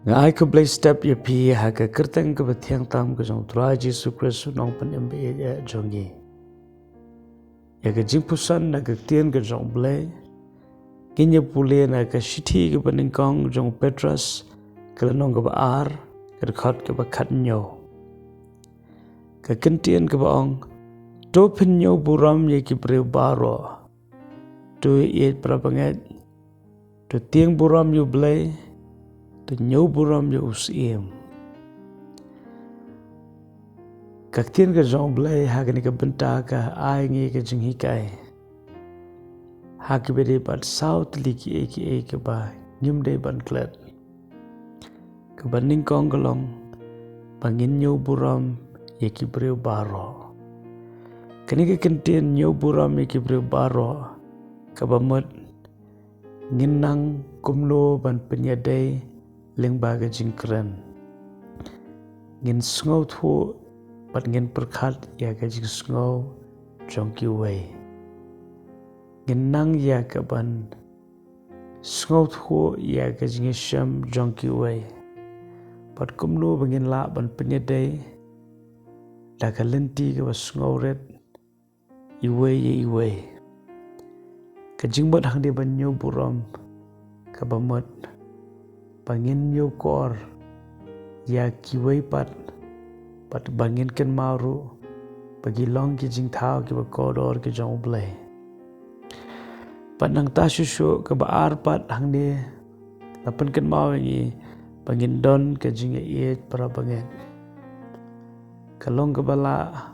Ngai ko blai step ya pi ha ka kerteng ke betiang tam ke jong tura Yesus Kristus nong pen embe ya jong ye. Ya ke jingpuson na ke tien ke jong blai. Kinya pule na ke shiti ke peningkong jong Petrus ke lenong ke baar ke dekat ke bakat Niew. Ke kentien ke baong to pen Niew burom ye ki breu baro. To ye prapangat to tiang burom yu blai. To Niew burom yu usiem. Kak tien ke jong blai hagani ke benta ka ai ngi ke jing hikai. Haki bede bat south liki eki ba nyum de ban klet. Ke baning kong gelong bangin Niew burom ye ki breu baro. Kani ke kentien Niew burom ye ki breu baro ke bamut nginang kumlo ban penyadai lengba ke jing keren. Ngin sngau thu pat ngin perkat ya ke jing sngau jong kiwei. Ngin nang ya ke ban sngau thu ya ke jing sham jong kiwei. Pat kumlo bangin la ban penyadai da ke lenti ke ba sngau red iwei ye iwei. Ke jing bot hang de ban Niew burom ke bamut bangin Niew kor ya kiwei pat bangin ken maru bagi long ki jing thao ki ba kodor ki jong blai. Pat nang ta shushu ke baar pat hang de lapan ken mau ngi bangin don ke jing ye para banget. Kalong ke bala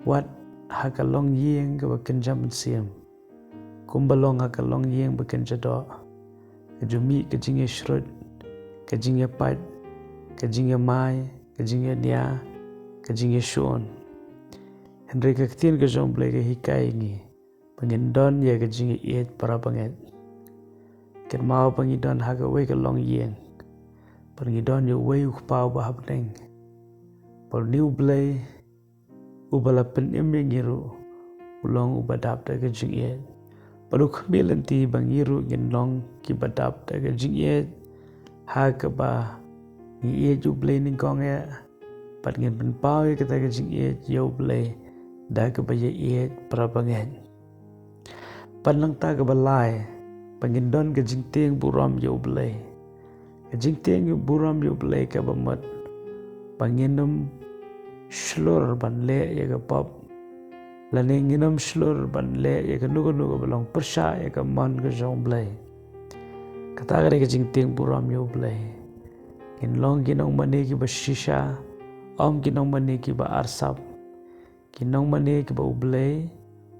wat ha kalong yeng ke ba ken jam siam. Kumbalong ha kalong yeng ba ken jado. Ke jumi ke jing ye shrut ke jing ye pat ke jing ye mai ke jing ye nia ke jing ye shon. Henry ke tien ke jong blai ke hikai ngi bangin don ye ke jing ye para banget. Ken mau bangi don ha ke wei ke long yeng. Bangi don ye wei ukpau ba hapneng. Por Niew blai ubala pen embe ngiru ulong ubadap da ke jing ye. Paru kemilenti bangiru ngin long ki badap da ke jing ye ha ke ba ngi ye ju blai ning kong ya. Pat ngin pen pau ye ke ta ke jing ye yo blai da ke ba ye para banget. Pat nang ta ke balai bangin don ke jing tiang burom yo blai. Ke jing tiang burom yo blai ke bamat banginum shlur ban le ye ke pop. Lani nginum shlur ban le ye ke nugu balong persha ye ke man ke jong blai. Kata ke jing tiang burom yo blai. Ngin long ginong mani ki ba shisha. Om ginong mani ki ba arsap. Ginong mani ki ba ublay.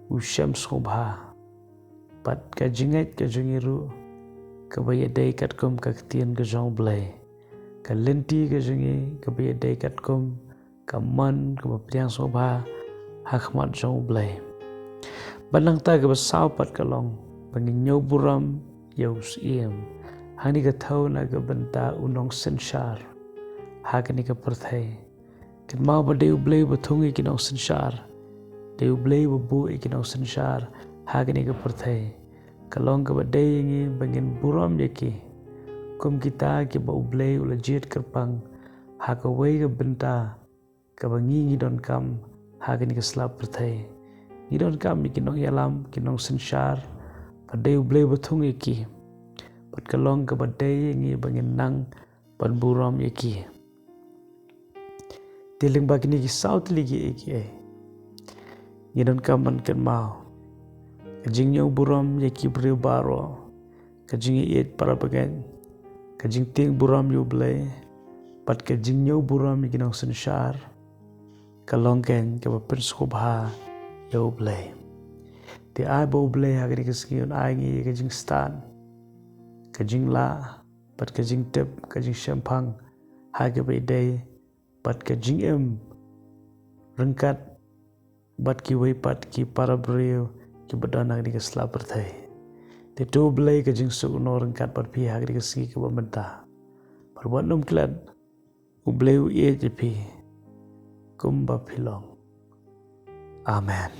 Usyam skubha. Pat ka jingat ka jungiru. Ka ba yaday katkum ka ktien ka jong blay. Ka lenti ka jungi. Ka ba yaday katkum. Ka man ka ba priang skubha. Hakmat jong blay. Banang ta ka ba saw pat ka long. Bangin Niew burom yaus iem. Hani ka thaw na ka banta unong sensar. Hakani ka perthai. Ken mau ba deu blai ba thungi kinong sensar. Deu blai ba bu kinong sensar. Hakani ka perthai. Kalong ka ba dei ngi bangin burom yaki. Kum kita ki ba ublai ula jet kerpang. Haka wei ka benta. Ka ba ngi don kam. Hakani ka slap perthai. Ngi don kam ni kinong yalam kinong sensar. Pa deu blai ba thungi ki. Pat kalong ka ba dei ngi bangin nang pan burom yaki. Tiling bagini ki south ligi eki. Ngidon kaman ken mau. Kajing Niew burom yaki breu baro. Kajing iet para bagan. Kajing ting burom yu blai. Pat kajing Niew burom yaki nong sensar. Kalong ken ka ba penskubha yu blai. Ti ai ba blai hagani kaskiyon ai ngi kajing stan. Kajing la. Pat kajing tip kajing shampang. Haga ba day. Pat kajing em rengkat bat ki wei pat ki para breu ki badana ni kesla perthai. Te to blai kajing su no rengkat pat pi hagri keski ke bamenta. Perbuat num klad ubleu ye jepi kumba pilong. Amen.